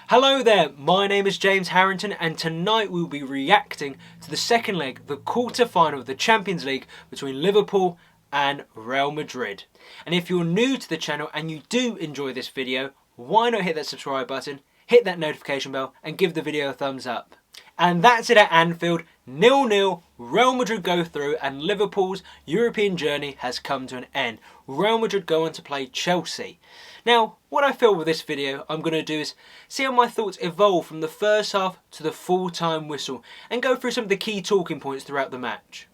Hello there, my name is James Harrington and tonight we'll be reacting to the second leg, the quarter-final of the Champions League between Liverpool and Real Madrid. And if you're new to the channel and you do enjoy this video, why not hit that subscribe button, hit that notification bell and give the video a thumbs up. And that's it at Anfield, 0-0, Real Madrid go through and Liverpool's European journey has come to an end. Real Madrid go on to play Chelsea. Now, what I feel with this video I'm going to do is see how my thoughts evolve from the first half to the full-time whistle and go through some of the key talking points throughout the match.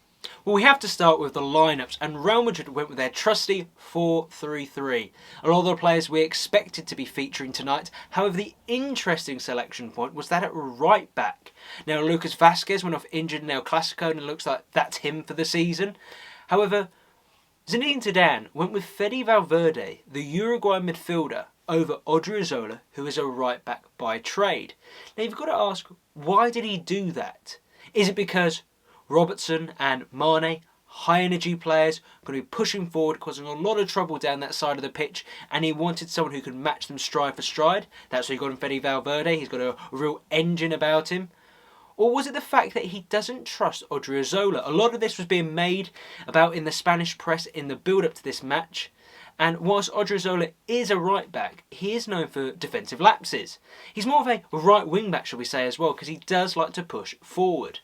Well, we have to start with the lineups, and Real Madrid went with their trusty 4-3-3. A lot of the players we expected to be featuring tonight. However, the interesting selection point was that at right back. Now, Lucas Vázquez went off injured in El Clasico and it looks like that's him for the season. However, Zinedine Zidane went with Fede Valverde, the Uruguay midfielder, over Odriozola, who is a right back by trade. Now, you've got to ask, why did he do that? Is it because Robertson and Mane, high energy players, going to be pushing forward, causing a lot of trouble down that side of the pitch, and he wanted someone who could match them stride for stride? That's why he got in Fede Valverde. He's got a real engine about him. Or was it the fact that he doesn't trust Odriozola? A lot of this was being made about in the Spanish press in the build-up to this match. And whilst Odriozola is a right back, he is known for defensive lapses. He's more of a right wing back, shall we say, as well, because he does like to push forward.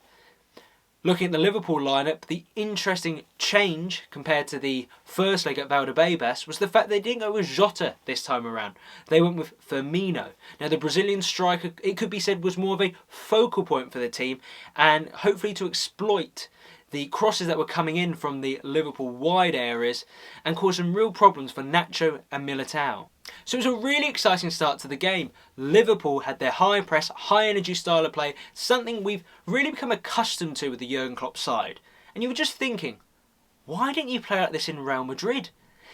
Looking at the Liverpool lineup, the interesting change compared to the first leg at Valdebebas was the fact they didn't go with Jota this time around. They went with Firmino. Now, the Brazilian striker, it could be said, was more of a focal point for the team and hopefully to exploit the crosses that were coming in from the Liverpool wide areas and cause some real problems for Nacho and Militao. So it was a really exciting start to the game. Liverpool had their high press, high energy style of play, something we've really become accustomed to with the Jurgen Klopp side. And you were just thinking, why didn't you play like this in Real Madrid?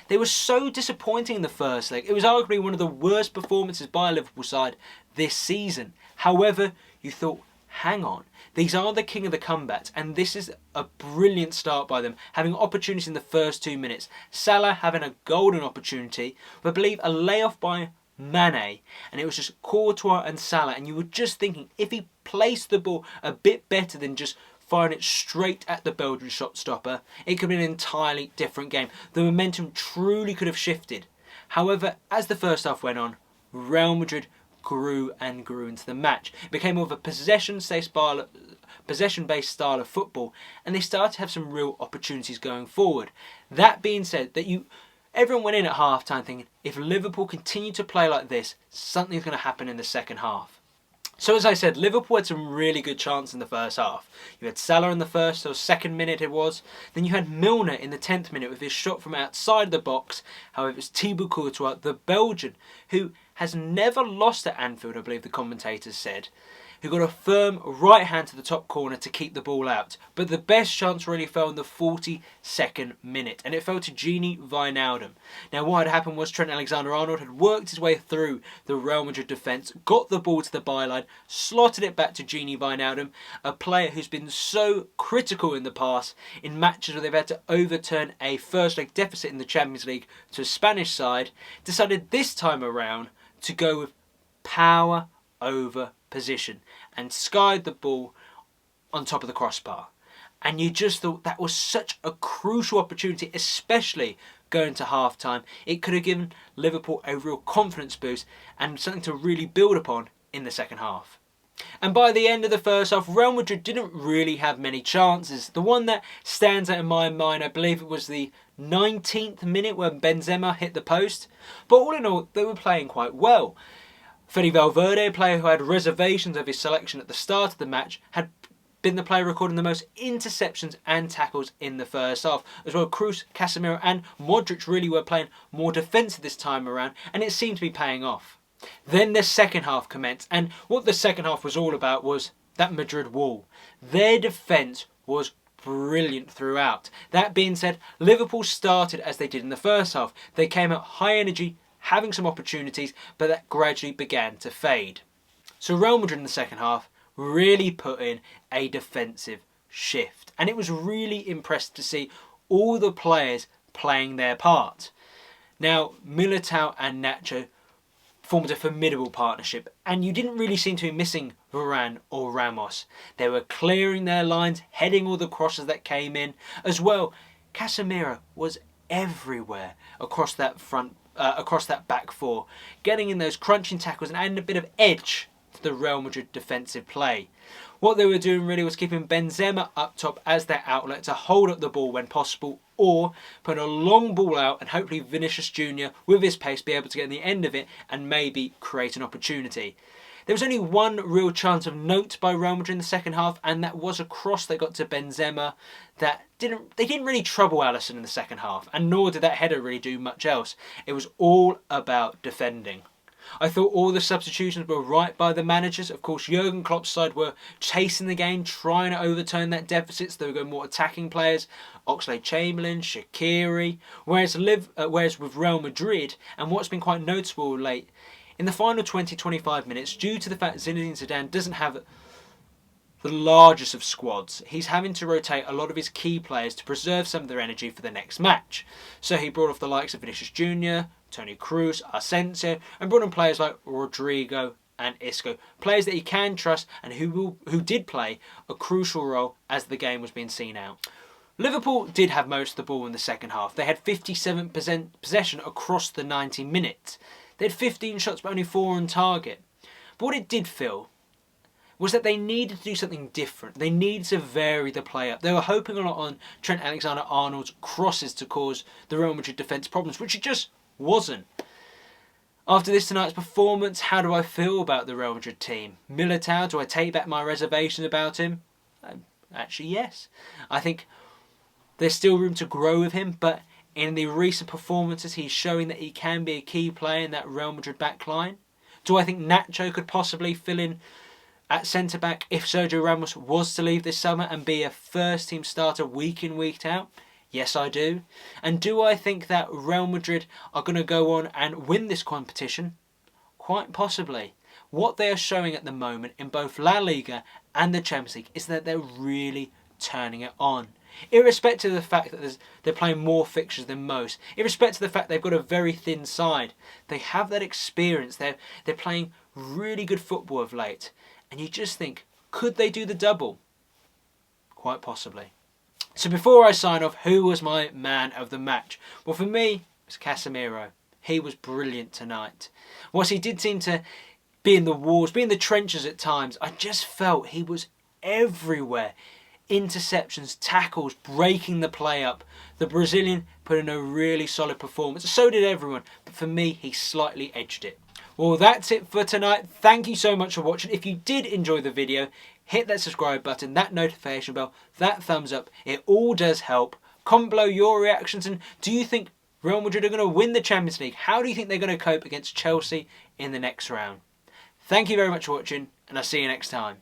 They were so disappointing in the first leg. It was arguably one of the worst performances by a Liverpool side this season. However, you thought, hang on, these are the king of the comebacks, and this is a brilliant start by them, having opportunities in the first 2 minutes. Salah having a golden opportunity, but I believe a layoff by Mane, and it was just Courtois and Salah, and you were just thinking, if he placed the ball a bit better than just firing it straight at the Belgian shot stopper, it could be an entirely different game. The momentum truly could have shifted. However, as the first half went on, Real Madrid grew and grew into the match. It became more of a possession-based style of football, and they started to have some real opportunities going forward. That being said, everyone went in at half-time thinking, if Liverpool continue to play like this, something's going to happen in the second half. So as I said, Liverpool had some really good chances in the first half. You had Salah in the first or second minute it was. Then you had Milner in the 10th minute with his shot from outside the box. However, it was Thibaut Courtois, the Belgian, who has never lost at Anfield, I believe the commentators said, who got a firm right hand to the top corner to keep the ball out. But the best chance really fell in the 42nd minute, and it fell to Gini Wijnaldum. Now, what had happened was Trent Alexander-Arnold had worked his way through the Real Madrid defence, got the ball to the byline, slotted it back to Gini Wijnaldum, a player who's been so critical in the past in matches where they've had to overturn a first-leg deficit in the Champions League to a Spanish side, decided this time around to go with power over position and skied the ball on top of the crossbar. And you just thought that was such a crucial opportunity, especially going to half-time. It could have given Liverpool a real confidence boost and something to really build upon in the second half. And by the end of the first half, Real Madrid didn't really have many chances. The one that stands out in my mind, I believe it was the 19th minute when Benzema hit the post. But all in all, they were playing quite well. Fede Valverde, a player who had reservations of his selection at the start of the match, had been the player recording the most interceptions and tackles in the first half. As well, Kroos, Casemiro and Modric really were playing more defensive this time around, and it seemed to be paying off. Then the second half commenced, and what the second half was all about was that Madrid wall. Their defence was brilliant throughout. That being said, Liverpool started as they did in the first half. They came out high energy, having some opportunities, but that gradually began to fade. So Real Madrid in the second half really put in a defensive shift, and it was really impressive to see all the players playing their part. Now, Militao and Nacho formed a formidable partnership, and you didn't really seem to be missing Varane or Ramos. They were clearing their lines, heading all the crosses that came in. As well, Casemiro was everywhere across that back four, getting in those crunching tackles and adding a bit of edge to the Real Madrid defensive play. What they were doing really was keeping Benzema up top as their outlet to hold up the ball when possible, or put a long ball out and hopefully Vinicius Jr. with his pace be able to get in the end of it and maybe create an opportunity. There was only one real chance of note by Real Madrid in the second half, and that was a cross that got to Benzema that didn't really trouble Alisson in the second half, and nor did that header really do much else. It was all about defending. I thought all the substitutions were right by the managers. Of course, Jurgen Klopp's side were chasing the game, trying to overturn that deficit, so they were going more attacking players. Oxlade-Chamberlain, Shaqiri. Whereas with Real Madrid, and what's been quite noticeable late, in the final 20-25 minutes, due to the fact Zinedine Zidane doesn't have the largest of squads, he's having to rotate a lot of his key players to preserve some of their energy for the next match. So he brought off the likes of Vinicius Jr., Toni Kroos, Asensio, and brought in players like Rodrigo and Isco, players that he can trust and who did play a crucial role as the game was being seen out. Liverpool did have most of the ball in the second half. They had 57% possession across the 90 minutes. They had 15 shots but only 4 on target. But what it did feel was that they needed to do something different. They needed to vary the play up. They were hoping a lot on Trent Alexander-Arnold's crosses to cause the Real Madrid defence problems, which it just wasn't. After this tonight's performance, how do I feel about the Real Madrid team? Militao, do I take back my reservations about him? Actually, yes. I think there's still room to grow with him, but in the recent performances, he's showing that he can be a key player in that Real Madrid back line. Do I think Nacho could possibly fill in at centre-back if Sergio Ramos was to leave this summer and be a first-team starter week in, week out? Yes, I do. And do I think that Real Madrid are going to go on and win this competition? Quite possibly. What they are showing at the moment in both La Liga and the Champions League is that they're really turning it on. Irrespective of the fact that they're playing more fixtures than most, irrespective of the fact they've got a very thin side, they have that experience. They're playing really good football of late. And you just think, could they do the double? Quite possibly. So before I sign off, who was my man of the match? Well, for me, it was Casemiro. He was brilliant tonight. Whilst he did seem to be in the walls, be in the trenches at times, I just felt he was everywhere. Interceptions, tackles, breaking the play up. The Brazilian put in a really solid performance. So did everyone. But for me, he slightly edged it. Well, that's it for tonight. Thank you so much for watching. If you did enjoy the video, hit that subscribe button, that notification bell, that thumbs up. It all does help. Comment below your reactions, and do you think Real Madrid are going to win the Champions League? How do you think they're going to cope against Chelsea in the next round? Thank you very much for watching, and I'll see you next time.